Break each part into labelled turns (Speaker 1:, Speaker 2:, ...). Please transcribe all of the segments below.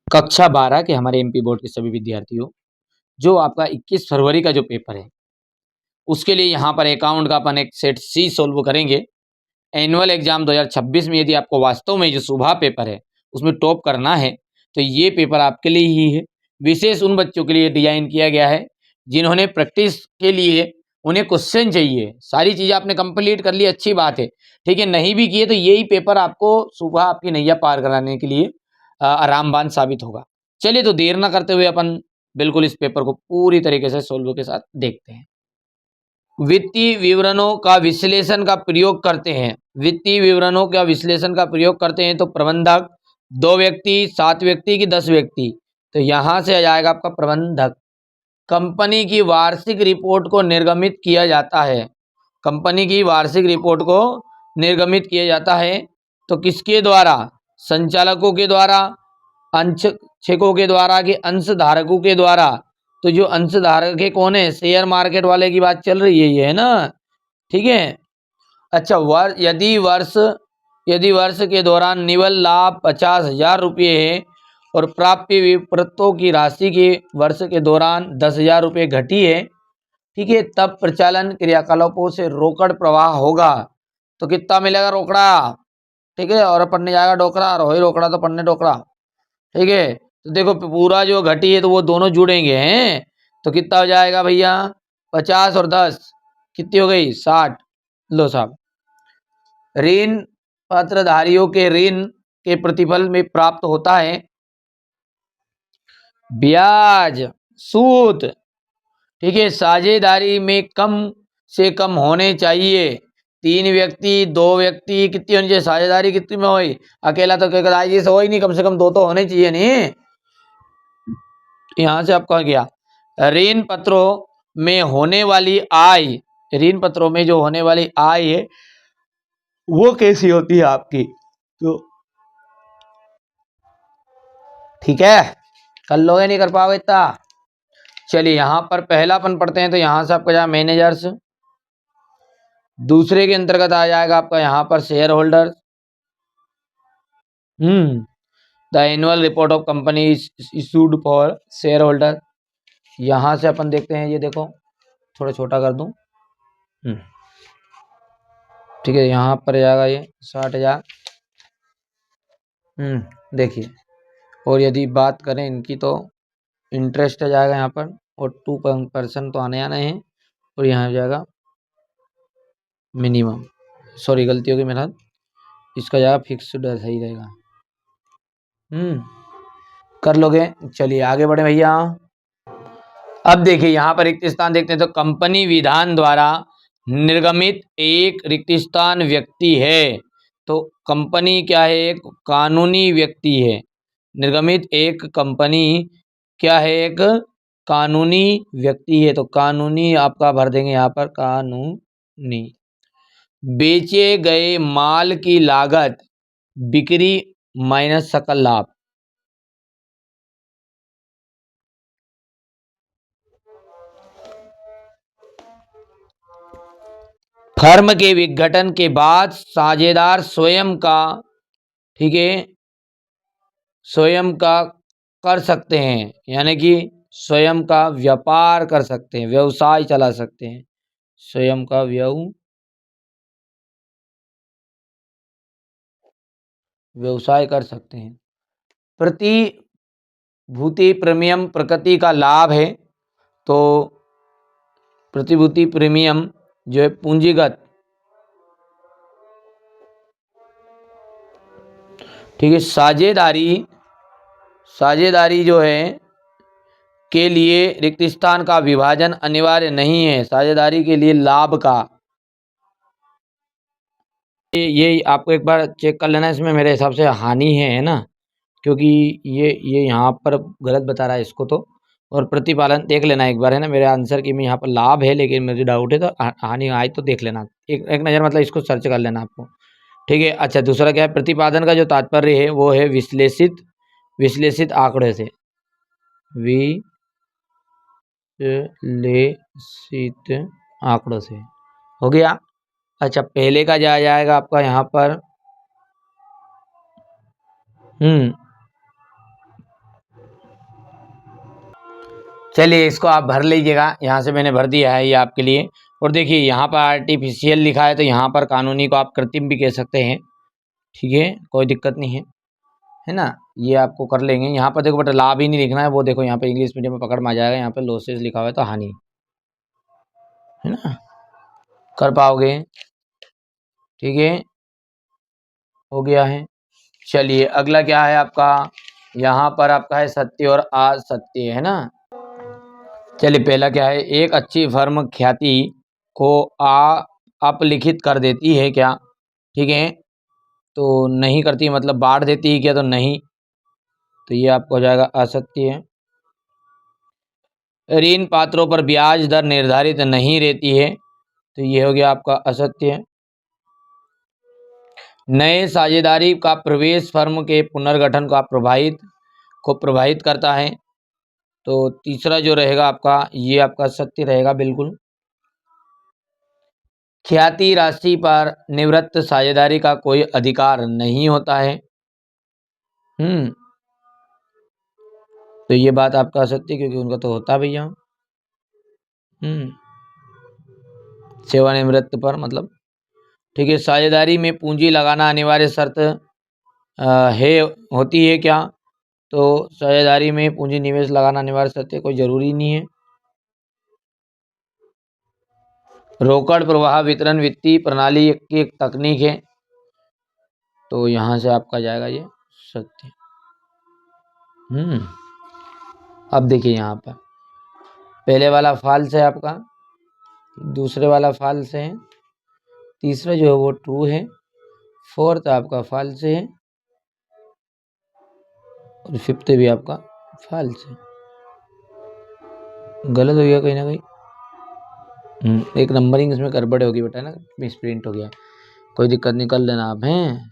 Speaker 1: कक्षा 12 के हमारे एमपी बोर्ड के सभी विद्यार्थियों, जो आपका 21 फरवरी का जो पेपर है, उसके लिए यहाँ पर अकाउंट का अपन एक सेट सी सोल्व करेंगे। एनुअल एग्जाम 2026 में यदि आपको वास्तव में जो सुबह पेपर है उसमें टॉप करना है तो ये पेपर आपके लिए ही है। विशेष उन बच्चों के लिए डिजाइन किया गया है जिन्होंने प्रैक्टिस के लिए उन्हें क्वेश्चन चाहिए। सारी चीज़ें आपने कंप्लीट कर ली, अच्छी बात है, ठीक है। नहीं भी किए तो यही पेपर आपको सुबह आपकी नैया पार कराने के लिए आरामबान साबित होगा। चलिए तो देर ना करते हुए अपन बिल्कुल इस पेपर को पूरी तरीके से सोल्व के साथ देखते हैं। वित्तीय विवरणों का विश्लेषण का प्रयोग करते हैं। वित्तीय विवरणों का विश्लेषण का प्रयोग करते हैं तो प्रबंधक 2 व्यक्ति, 7 व्यक्ति की 10 व्यक्ति, तो यहाँ से आ जाएगा आपका प्रबंधक। कंपनी की वार्षिक रिपोर्ट को निर्गमित किया जाता है। कंपनी की वार्षिक रिपोर्ट को निर्गमित किया जाता है तो किसके द्वारा? संचालकों के द्वारा, अंशकों के द्वारा कि अंशधारकों के द्वारा। तो जो अंशधारक है कौन है? शेयर मार्केट वाले की बात चल रही है, ये है ना, ठीक है। अच्छा, यदि वर्ष के दौरान निवल लाभ 50,000 रुपये है और प्राप्य विपरीतों की राशि के वर्ष के दौरान 10,000 रुपये घटी है, ठीक है, तब प्रचालन क्रियाकलापों से रोकड़ प्रवाह होगा। तो कितना मिलेगा? रोकड़ा, ठीक है, और पन्ने जाएगा डोकरा, रोही रोकड़ा तो पन्ने डोकरा, ठीक है। तो देखो पूरा जो घटी है तो वो दोनों जुड़ेंगे हैं, तो कितना हो जाएगा भैया? 50 और 10 कितनी हो गई? 60। लो साहब, ऋण पत्रधारियों के ऋण के प्रतिफल में प्राप्त होता है ब्याज, सूद, ठीक है। साझेदारी में कम से कम होने चाहिए। 3 व्यक्ति, 2 व्यक्ति, कितनी होनी चाहिए साझेदारी? कितनी में हुई? अकेला तो कहीं से हो ही नहीं, कम से कम 2 तो होने चाहिए नहीं। यहाँ से आपका गया ऋण पत्रों में होने वाली आय। ऋण पत्रों में जो होने वाली आय है वो कैसी होती है आपकी? तो ठीक है, कर लोगे, नहीं कर पाओगे इतना। चलिए यहाँ पर पहला अपन पढ़ते हैं तो यहाँ से आपका जाए मैनेजर्स, दूसरे के अंतर्गत आ जाएगा आपका यहाँ पर share holder. The annual report of company issued for share holder. यहाँ से अपन देखते हैं, ये देखो थोड़ा छोटा कर दूं, ठीक है। यहाँ पर जाएगा ये 60,000। देखिए, और यदि बात करें इनकी तो इंटरेस्ट आ जाएगा यहाँ पर, और 2% तो आने है, और यहाँ जाएगा मिनिमम, सॉरी गलती होगी मेरा, इसका जाएगा फिक्स्ड, सही रहेगा। कर लोगे। चलिए आगे बढ़े भैया। अब देखिए यहाँ पर रिक्त स्थान देखते हैं तो कंपनी विधान द्वारा निर्गमित एक रिक्त स्थान व्यक्ति है। तो कंपनी क्या है? एक कानूनी व्यक्ति है। निर्गमित एक कंपनी क्या है? एक कानूनी व्यक्ति है। तो कानूनी आपका भर देंगे यहाँ पर, कानूनी। बेचे गए माल की लागत बिक्री माइनस सकल लाभ। फर्म के विघटन के बाद साझेदार स्वयं का, ठीक है, स्वयं का कर सकते हैं, यानी कि स्वयं का व्यापार कर सकते हैं, व्यवसाय चला सकते हैं, स्वयं का व्यवसाय कर सकते हैं। प्रतिभूति प्रीमियम प्रकृति का लाभ है। तो प्रतिभूति प्रीमियम जो है पूंजीगत, ठीक है। साझेदारी जो है के लिए रिक्त स्थान का विभाजन अनिवार्य नहीं है। साझेदारी के लिए लाभ का, ये आपको एक बार चेक कर लेना, इसमें मेरे हिसाब से हानि है ना, क्योंकि ये यहाँ पर गलत बता रहा है इसको तो। और प्रतिपालन देख लेना एक बार, है ना, मेरे आंसर की में यहाँ पर लाभ है लेकिन मुझे डाउट है, तो हानि आई तो देख लेना एक नज़र, मतलब इसको सर्च कर लेना आपको, ठीक है। अच्छा, दूसरा क्या है? प्रतिपादन का जो तात्पर्य है वो है विश्लेषित आंकड़े से, विश्लेषित आंकड़ों से, हो गया। अच्छा, पहले का जाएगा आपका यहाँ पर चलिए इसको आप भर लीजिएगा, यहाँ से मैंने भर दिया है ये आपके लिए। और देखिए यहाँ पर आर्टिफिशियल लिखा है, तो यहाँ पर कानूनी को आप कृत्रिम भी कह सकते हैं, ठीक है, कोई दिक्कत नहीं है ना। ये आपको कर लेंगे। यहाँ पर देखो बट लाभ ही नहीं लिखना है, वो देखो यहाँ पे इंग्लिश मीडियम में पकड़ में आ जाएगा, यहाँ पे लॉसेस लिखा हुआ है तो हानि, है ना, कर पाओगे, ठीक है, हो गया है। चलिए अगला क्या है आपका, यहाँ पर आपका है सत्य और असत्य, है ना। चलिए पहला क्या है, एक अच्छी फर्म ख्याति को अपलिखित कर देती है क्या, ठीक है, तो नहीं करती, मतलब बांट देती है क्या, तो नहीं, तो ये आपको हो जाएगा असत्य है। ऋण पात्रों पर ब्याज दर निर्धारित नहीं रहती है, तो ये हो गया आपका असत्य है। नए साझेदारी का प्रवेश फर्म के पुनर्गठन को प्रभावित करता है, तो तीसरा जो रहेगा आपका, ये आपका सत्य रहेगा बिल्कुल। ख्याति राशि पर निवृत्त साझेदारी का कोई अधिकार नहीं होता है, तो ये बात आपका असत्य, क्योंकि उनका तो होता भैया, सेवानिवृत्त पर मतलब, ठीक है। साझेदारी में पूंजी लगाना अनिवार्य शर्त है, होती है क्या, तो साझेदारी में पूंजी निवेश लगाना अनिवार्य शर्त है, कोई जरूरी नहीं है। रोकड़ प्रवाह वितरण वित्तीय प्रणाली की एक तकनीक है, तो यहाँ से आपका जाएगा ये सत्य। अब देखिए यहाँ पर पहले वाला फॉल्स है आपका, दूसरे वाला फॉल्स है, तीसरा जो है वो ट्रू है, फोर्थ आपका फॉल्स है, और फिफ्थ भी आपका फॉल्स है। गलत हो गया कहीं ना कहीं, एक नंबरिंग इसमें गड़बड़ होगी बेटा ना, मिसप्रिंट हो गया, कोई दिक्कत नहीं, कर लेना आप हैं।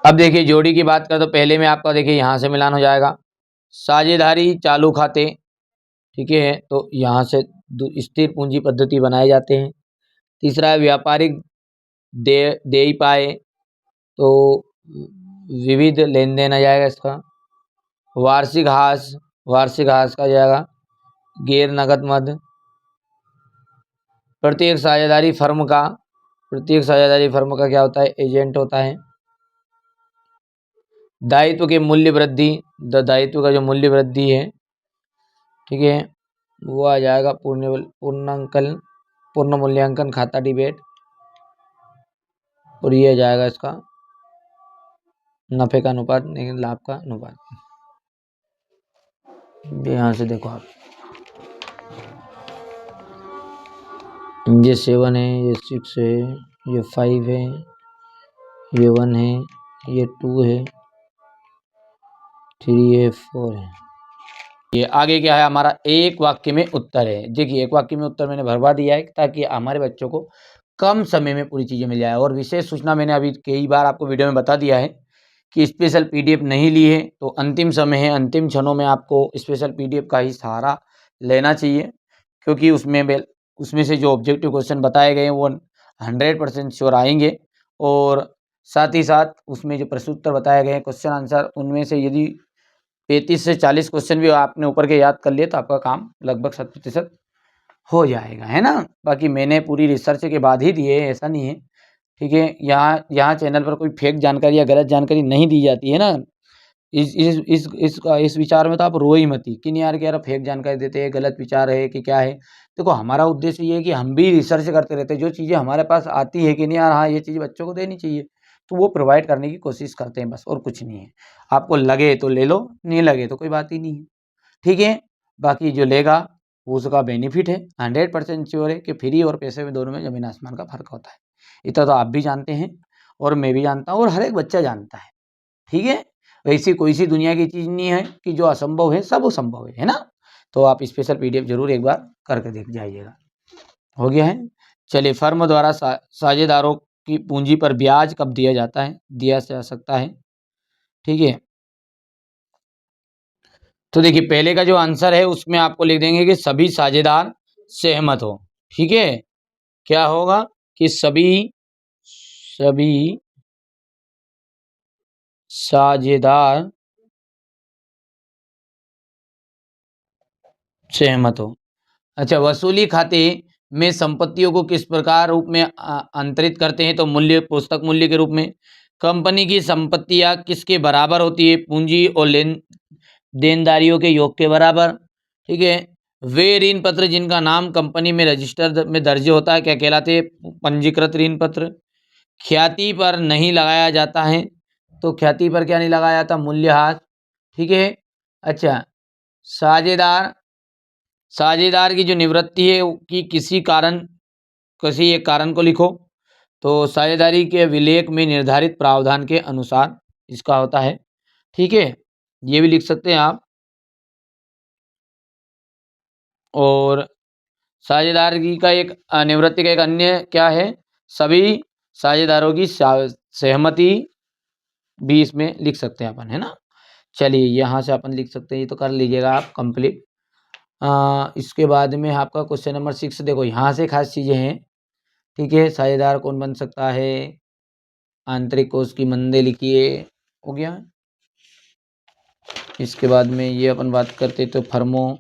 Speaker 1: अब देखिए जोड़ी की बात करें तो पहले में आपका देखिए यहाँ से मिलान हो जाएगा, साझेदारी चालू खाते, ठीक है, तो यहाँ से स्थिर पूंजी पद्धति बनाए जाते हैं। तीसरा है व्यापारिक देय पाए, तो विविध लेन देन आ जाएगा इसका। वार्षिक हास का जाएगा गैर नगद मद। प्रत्येक साझेदारी फर्म का क्या होता है, एजेंट होता है। दायित्व के मूल्य वृद्धि, दायित्व का जो मूल्य वृद्धि है, ठीक है, वो आ जाएगा पूर्ण मूल्यांकन खाता डिबेट, और ये आ जाएगा इसका नफे का अनुपात, लेकिन लाभ का अनुपात। यहाँ से देखो आप, ये 7 है, ये 6 है, ये 5 है, ये 1 है, ये 2 है, 3 है, 4 है। ये आगे क्या है हमारा, एक वाक्य में उत्तर है। देखिए एक वाक्य में उत्तर मैंने भरवा दिया है ताकि हमारे बच्चों को कम समय में पूरी चीज़ें मिल जाए। और विशेष सूचना मैंने अभी कई बार आपको वीडियो में बता दिया है कि स्पेशल पीडीएफ नहीं ली है तो अंतिम समय है, अंतिम क्षणों में आपको स्पेशल पीडीएफ का ही सहारा लेना चाहिए, क्योंकि उसमें से जो ऑब्जेक्टिव क्वेश्चन बताए गए हैं वो 100% श्योर आएंगे, और साथ ही साथ उसमें जो प्रश्नोत्तर बताए गए हैं क्वेश्चन आंसर, उनमें से यदि 35 से 40 क्वेश्चन भी आपने ऊपर के याद कर लिए तो आपका काम लगभग 100% हो जाएगा, है ना। बाकी मैंने पूरी रिसर्च के बाद ही दिए, ऐसा नहीं है, ठीक है। यहाँ चैनल पर कोई फेक जानकारी या गलत जानकारी नहीं दी जाती है ना। इस विचार में तो आप रो ही मत कि नहीं यार, कि यार फेक जानकारी देते हैं, गलत विचार है कि क्या है। देखो हमारा उद्देश्य ये है कि हम भी रिसर्च करते रहते हैं, जो चीज़ें हमारे पास आती है कि नहीं यार हाँ ये चीज़ बच्चों को देनी चाहिए, तो वो प्रोवाइड करने की कोशिश करते हैं बस, और कुछ नहीं है। आपको लगे तो ले लो, नहीं लगे तो कोई बात ही नहीं है, ठीक है। बाकी जो लेगा उसका बेनिफिट है, 100% श्योर है कि फ्री और पैसे में दोनों में ज़मीन आसमान का फर्क होता है। इतना तो आप भी जानते हैं, और मैं भी जानता हूँ, और हर एक बच्चा जानता है, ठीक है। वैसी कोई सी दुनिया की चीज़ नहीं है कि जो असंभव है, सब संभव है ना। तो आप स्पेशल पीडीएफ जरूर एक बार करके देख जाइएगा। हो गया है। चलिए फर्म द्वारा साझेदारों की पूंजी पर ब्याज कब दिया जाता है, दिया जा सकता है, ठीक है। तो देखिए पहले का जो आंसर है उसमें आपको लिख देंगे कि सभी साझेदार सहमत हो, ठीक है। क्या होगा कि सभी साझेदार सहमत हो। अच्छा, वसूली खाते में संपत्तियों को किस प्रकार रूप में अंतरित करते हैं? तो मूल्य, पुस्तक मूल्य के रूप में। कंपनी की संपत्तियां किसके बराबर होती है? पूंजी और देनदारियों के योग के बराबर। ठीक है। वे ऋण पत्र जिनका नाम कंपनी में रजिस्टर में दर्ज होता है क्या कहलाते हैं? पंजीकृत ऋण पत्र। ख्याति पर नहीं लगाया जाता है, तो ख्याति पर क्या नहीं लगाया जाता? मूल्यह्रास। ठीक है। अच्छा, साझेदार, साझेदार की जो निवृत्ति है कि किसी कारण, किसी एक कारण को लिखो। तो साझेदारी के विलेख में निर्धारित प्रावधान के अनुसार इसका होता है। ठीक है, ये भी लिख सकते हैं आप। और साझेदारी का एक निवृत्ति का एक अन्य क्या है? सभी साझेदारों की सहमति भी इसमें लिख सकते हैं अपन, है ना। चलिए, यहाँ से अपन लिख सकते हैं, ये तो कर लीजिएगा आप कंप्लीट। इसके बाद में आपका क्वेश्चन नंबर 6 देखो, यहाँ से खास चीज़ें हैं। ठीक है, साझेदार कौन बन सकता है? आंतरिक कोष की मंदे लिखिए, हो गया। इसके बाद में ये अपन बात करते तो फर्मों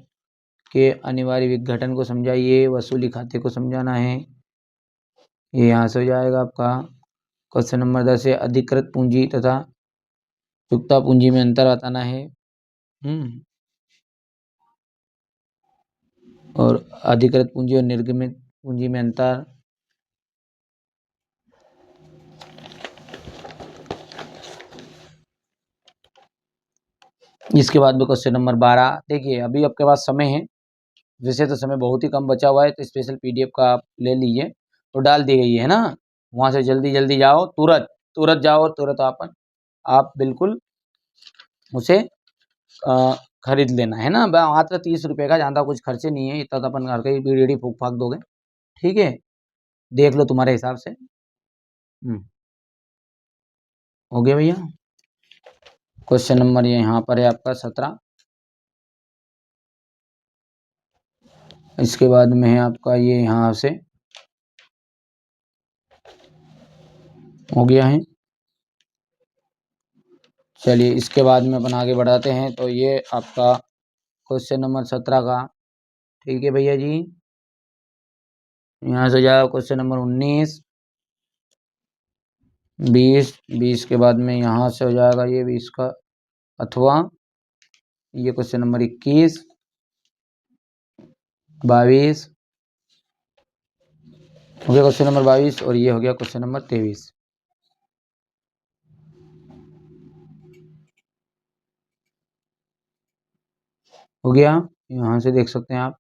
Speaker 1: के अनिवार्य विघटन को समझाइए, वसूली खाते को समझाना है। ये यहाँ से हो जाएगा आपका। क्वेश्चन नंबर 10 है, अधिकृत पूंजी तथा चुकता पूंजी में अंतर बताना है। और अधिकृत पूंजी और निर्गमित पूंजी में अंतर। इसके बाद में क्वेश्चन नंबर 12 देखिए, अभी आपके पास समय है, वैसे तो समय बहुत ही कम बचा हुआ है, तो स्पेशल पीडीएफ का आप ले लीजिए, तो डाल दी गई है ना। वहाँ से जल्दी जल्दी जाओ, तुरंत तुरंत जाओ और तुरंत आप बिल्कुल उसे खरीद लेना है ना। मात्र 30 रुपये का, ज़्यादा कुछ खर्चे नहीं है, इतना तो अपन घर का ही बीड़ी फूक फाक दोगे। ठीक है, देख लो तुम्हारे हिसाब से। हो गया भैया। क्वेश्चन नंबर ये यहाँ पर है आपका 17। इसके बाद में है आपका ये यहाँ से हो गया है। चलिए, इसके बाद में अपन आगे बढ़ाते हैं, तो ये आपका क्वेश्चन नंबर 17 का। ठीक है भैया जी, यहाँ से जाएगा क्वेश्चन नंबर 19, 20, 20 के बाद में यहाँ से हो जाएगा ये 20 का, अथवा ये क्वेश्चन नंबर 21, 22 हो गया क्वेश्चन नंबर 22, और ये हो गया क्वेश्चन नंबर 23। हो गया, यहाँ से देख सकते हैं आप।